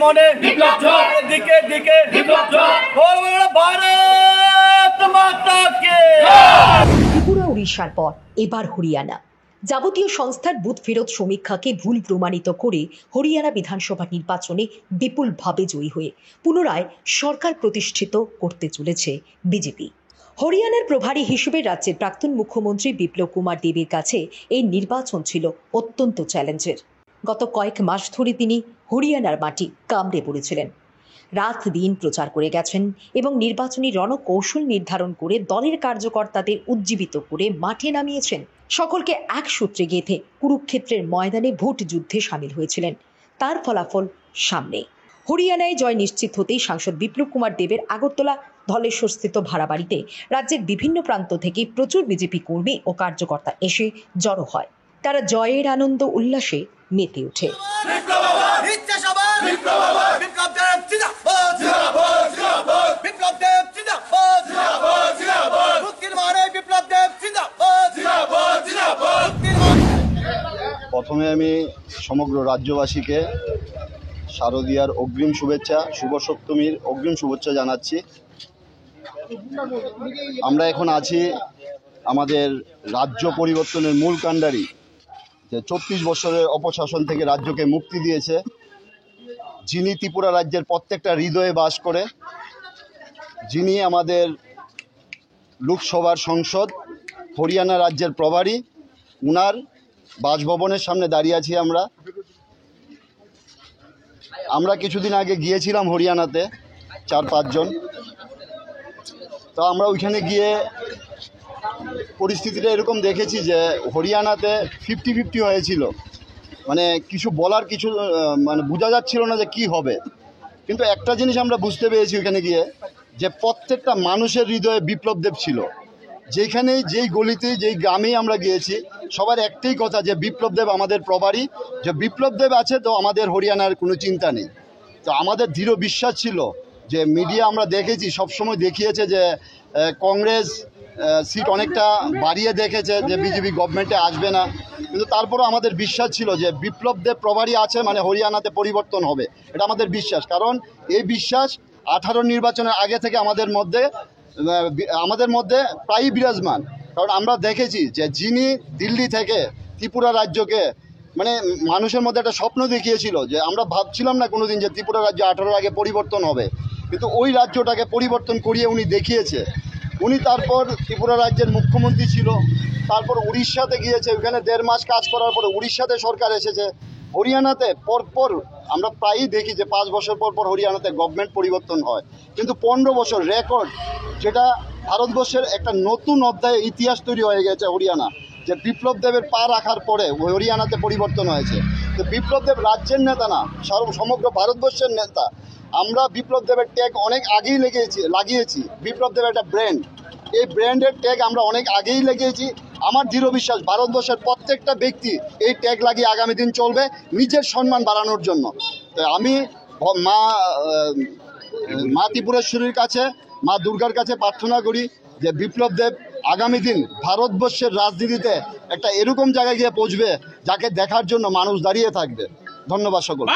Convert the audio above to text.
মনে দিকে দিকে ভারত মাতাকে। ত্রিপুরা উড়িষ্যার পর এবার হরিয়ানা। যাবতীয় সংস্থার বুথ ফেরত সমীক্ষাকে ভুল প্রমাণিত করে হরিয়ানা বিধানসভা নির্বাচনে বিপুলভাবে জয়ী হয়ে পুনরায় সরকার প্রতিষ্ঠিত করতে চলেছে বিজেপি। হরিয়ানার প্রভারী হিসেবে রাজ্যের প্রাক্তন মুখ্যমন্ত্রী বিপ্লব কুমার দেবের কাছে এই নির্বাচন ছিল অত্যন্ত চ্যালেঞ্জের। গত কয়েক মাস ধরে তিনি হরিয়ানার মাটি কামড়ে পড়েছিলেন। রাত দিন প্রচার করে গেছেন এবং নির্বাচনী রণকৌশল নির্ধারণ করে দলের কার্যকর্তাদের উজ্জীবিত করে মাঠে নামিয়েছেন। সকলকে এক সূত্রে গেঁথে কুরুক্ষেত্রের ময়দানে ভোট যুদ্ধে সামিল হয়েছিলেন। তার ফলাফল সামনে। হরিয়ানায় জয় নিশ্চিত হতেই সাংসদ বিপ্লব কুমার দেবের আগরতলা ধলেশ্বরস্থিত ভাড়া বাড়িতে রাজ্যের বিভিন্ন প্রান্ত থেকে প্রচুর বিজেপি কর্মী ও কার্যকর্তা এসে জড়ো হয়। তারা জয়ের আনন্দ উল্লাসে মেতে ওঠে। প্রথমে আমি সমগ্র রাজ্যবাসীকে শারদীয়ার অগ্রিম শুভেচ্ছা, শুভ সপ্তমীর অগ্রিম শুভেচ্ছা জানাচ্ছি। আমরা এখন আছি আমাদের রাজ্য পরিবর্তনের মূল কাণ্ডারি, যে 34 বছরের অপশাসন থেকে রাজ্যকে মুক্তি দিয়েছে, যিনি ত্রিপুরা রাজ্যের প্রত্যেকটা হৃদয়ে বাস করে, যিনি আমাদের লোকসভার সংসদ, হরিয়ানা রাজ্যের প্রভারী, উনার বাসভবনের সামনে দাঁড়িয়ে আছি। আমরা কিছুদিন আগে গিয়েছিলাম হরিয়ানাতে 4-5 জন। তো আমরা ওইখানে গিয়ে পরিস্থিতিটা এরকম দেখেছি যে হরিয়ানাতে 50-50 হয়েছিল, মানে কিছু বলার কিছু মানে বোঝা যাচ্ছিল না যে কি হবে। কিন্তু একটা জিনিস আমরা বুঝতে পেরেছি ওইখানে গিয়ে, যে প্রত্যেকটা মানুষের হৃদয়ে বিপ্লব দেব ছিল। যেখানেই, যেই গলিতে, যেই গ্রামেই আমরা গিয়েছি, সবার একটাই কথা যে বিপ্লব দেব আমাদের প্রভারী, যে বিপ্লব দেব আছে তো আমাদের হরিয়ানার কোনো চিন্তা নেই। তো আমাদের দৃঢ় বিশ্বাস ছিল যে মিডিয়া আমরা দেখেছি সবসময় দেখিয়েছে যে কংগ্রেস সিট অনেকটা বাড়িয়ে দেখেছে যে বিজেপি গভর্নমেন্টে আসবে না, কিন্তু তারপরেও আমাদের বিশ্বাস ছিল যে বিপ্লব দেব প্রভারী আছে মানে হরিয়ানাতে পরিবর্তন হবে। এটা আমাদের বিশ্বাস, কারণ এই বিশ্বাস 18 নির্বাচনের আগে থেকে আমাদের মধ্যে প্রায়ই বিরাজমান। কারণ আমরা দেখেছি যে যিনি দিল্লি থেকে ত্রিপুরা রাজ্যকে মানে মানুষের মধ্যে একটা স্বপ্ন দেখিয়েছিল, যে আমরা ভাবছিলাম না কোনোদিন যে ত্রিপুরা রাজ্য 18 আগে পরিবর্তন হবে, কিন্তু ওই রাজ্যটাকে পরিবর্তন করিয়ে উনি দেখিয়েছে। উনি তারপর ত্রিপুরা রাজ্যের মুখ্যমন্ত্রী ছিল, তারপর উড়িষ্যাতে গিয়েছে, ওখানে 1.5 মাস কাজ করার পরে উড়িষ্যাতে সরকার এসেছে। হরিয়ানাতে পরপর আমরা প্রায়ই দেখি যে 5 বছর পর হরিয়ানাতে গভর্নমেন্ট পরিবর্তন হয়, কিন্তু 15 বছর রেকর্ড, যেটা ভারতবর্ষের একটা নতুন অধ্যায়ে ইতিহাস তৈরি হয়ে গেছে হরিয়ানা, যে বিপ্লব দেবের পা রাখার পরে হরিয়ানাতে পরিবর্তন হয়েছে। তো বিপ্লব দেব রাজ্যের নেতা না, সমগ্র ভারতবর্ষের নেতা। আমরা বিপ্লব দেবের ট্যাগ অনেক আগেই লাগিয়েছি। বিপ্লব দেবের একটা ব্র্যান্ড, এই ব্র্যান্ডের ট্যাগ আমরা অনেক আগেই লাগিয়েছি। আমার দৃঢ় বিশ্বাস ভারতবর্ষের প্রত্যেকটা ব্যক্তি এই ট্যাগ লাগিয়ে আগামী দিন চলবে নিজের সম্মান বাড়ানোর জন্য। তো আমি মা ত্রিপুরেশ্বরীর কাছে, মা দুর্গার কাছে প্রার্থনা করি যে বিপ্লব দেব আগামী দিন ভারতবর্ষের রাজনীতিতে একটা এরকম জায়গায় গিয়ে পৌঁছবে যাকে দেখার জন্য মানুষ দাঁড়িয়ে থাকবে। ধন্যবাদ সকল।